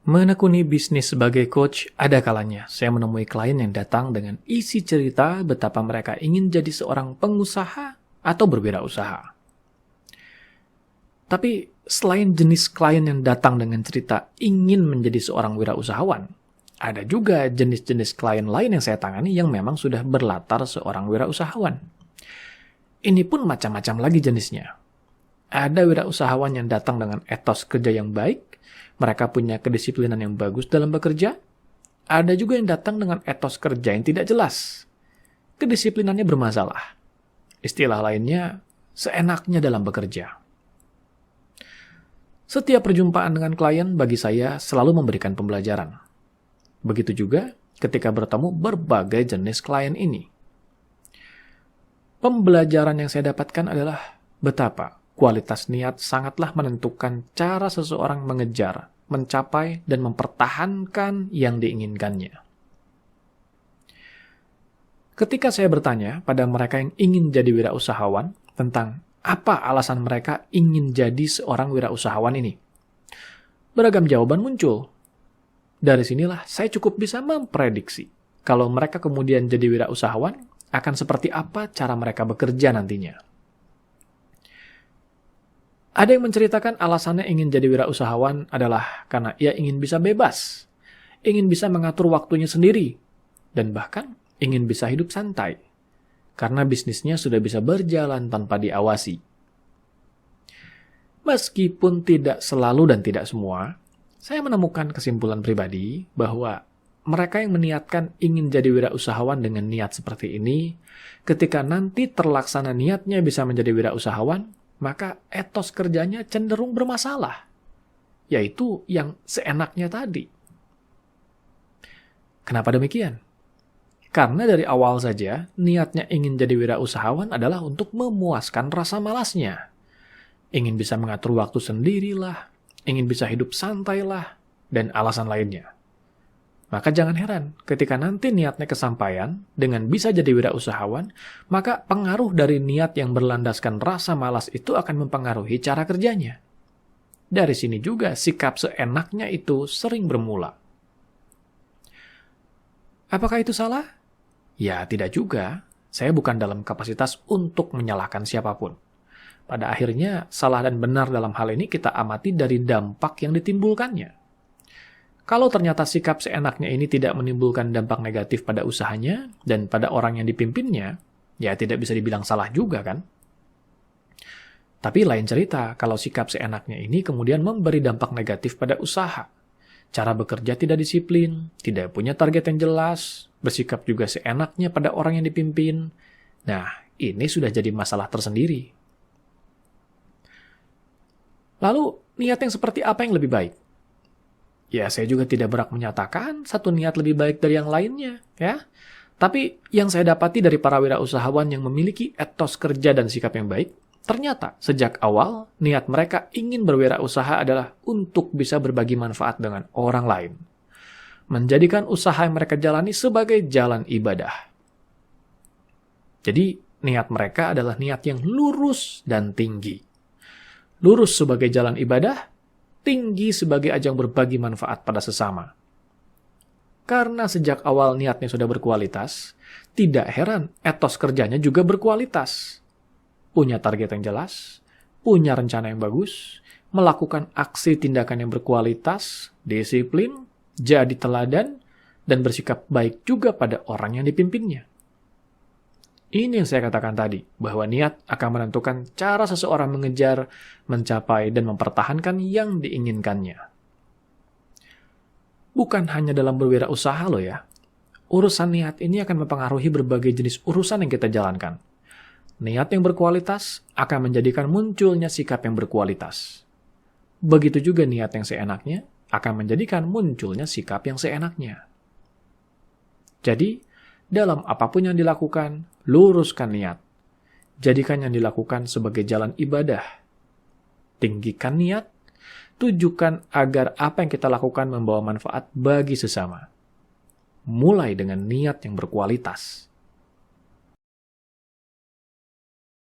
Menekuni bisnis sebagai coach, ada kalanya saya menemui klien yang datang dengan isi cerita betapa mereka ingin jadi seorang pengusaha atau berwirausaha. Tapi selain jenis klien yang datang dengan cerita ingin menjadi seorang wirausahawan, ada juga jenis-jenis klien lain yang saya tangani yang memang sudah berlatar seorang wirausahawan. Ini pun macam-macam lagi jenisnya. Ada wirausahawan yang datang dengan etos kerja yang baik, mereka punya kedisiplinan yang bagus dalam bekerja. Ada juga yang datang dengan etos kerja yang tidak jelas. Kedisiplinannya bermasalah. Istilah lainnya, seenaknya dalam bekerja. Setiap perjumpaan dengan klien bagi saya selalu memberikan pembelajaran. Begitu juga ketika bertemu berbagai jenis klien ini. Pembelajaran yang saya dapatkan adalah betapa kualitas niat sangatlah menentukan cara seseorang mengejar, mencapai, dan mempertahankan yang diinginkannya. Ketika saya bertanya pada mereka yang ingin jadi wirausahawan tentang apa alasan mereka ingin jadi seorang wirausahawan ini, beragam jawaban muncul. Dari sinilah saya cukup bisa memprediksi kalau mereka kemudian jadi wirausahawan akan seperti apa cara mereka bekerja nantinya. Ada yang menceritakan alasannya ingin jadi wirausahawan adalah karena ia ingin bisa bebas, ingin bisa mengatur waktunya sendiri, dan bahkan ingin bisa hidup santai, karena bisnisnya sudah bisa berjalan tanpa diawasi. Meskipun tidak selalu dan tidak semua, saya menemukan kesimpulan pribadi bahwa mereka yang meniatkan ingin jadi wirausahawan dengan niat seperti ini, ketika nanti terlaksana niatnya bisa menjadi wirausahawan, maka etos kerjanya cenderung bermasalah, yaitu yang seenaknya tadi. Kenapa demikian? Karena dari awal saja, niatnya ingin jadi wirausahawan adalah untuk memuaskan rasa malasnya. Ingin bisa mengatur waktu sendirilah, ingin bisa hidup santailah, dan alasan lainnya. Maka jangan heran ketika nanti niatnya kesampaian dengan bisa jadi wirausahawan, maka pengaruh dari niat yang berlandaskan rasa malas itu akan mempengaruhi cara kerjanya. Dari sini juga sikap seenaknya itu sering bermula. Apakah itu salah? Ya, tidak juga. Saya bukan dalam kapasitas untuk menyalahkan siapapun. Pada akhirnya, salah dan benar dalam hal ini kita amati dari dampak yang ditimbulkannya. Kalau ternyata sikap seenaknya ini tidak menimbulkan dampak negatif pada usahanya dan pada orang yang dipimpinnya, ya tidak bisa dibilang salah juga kan? Tapi lain cerita kalau sikap seenaknya ini kemudian memberi dampak negatif pada usaha. Cara bekerja tidak disiplin, tidak punya target yang jelas, bersikap juga seenaknya pada orang yang dipimpin. Nah, ini sudah jadi masalah tersendiri. Lalu, niat yang seperti apa yang lebih baik? Ya, saya juga tidak berhak menyatakan satu niat lebih baik dari yang lainnya, ya. Tapi yang saya dapati dari para wirausahawan yang memiliki etos kerja dan sikap yang baik, ternyata sejak awal niat mereka ingin berwirausaha adalah untuk bisa berbagi manfaat dengan orang lain. Menjadikan usaha yang mereka jalani sebagai jalan ibadah. Jadi, niat mereka adalah niat yang lurus dan tinggi. Lurus sebagai jalan ibadah, tinggi sebagai ajang berbagi manfaat pada sesama. Karena sejak awal niatnya sudah berkualitas, tidak heran etos kerjanya juga berkualitas. Punya target yang jelas, punya rencana yang bagus, melakukan aksi tindakan yang berkualitas, disiplin, jadi teladan, dan bersikap baik juga pada orang yang dipimpinnya. Ini yang saya katakan tadi, bahwa niat akan menentukan cara seseorang mengejar, mencapai, dan mempertahankan yang diinginkannya. Bukan hanya dalam berwirausaha loh ya. Urusan niat ini akan mempengaruhi berbagai jenis urusan yang kita jalankan. Niat yang berkualitas akan menjadikan munculnya sikap yang berkualitas. Begitu juga niat yang seenaknya akan menjadikan munculnya sikap yang seenaknya. Jadi, dalam apapun yang dilakukan, luruskan niat. Jadikan yang dilakukan sebagai jalan ibadah. Tinggikan niat, tujukan agar apa yang kita lakukan membawa manfaat bagi sesama. Mulai dengan niat yang berkualitas.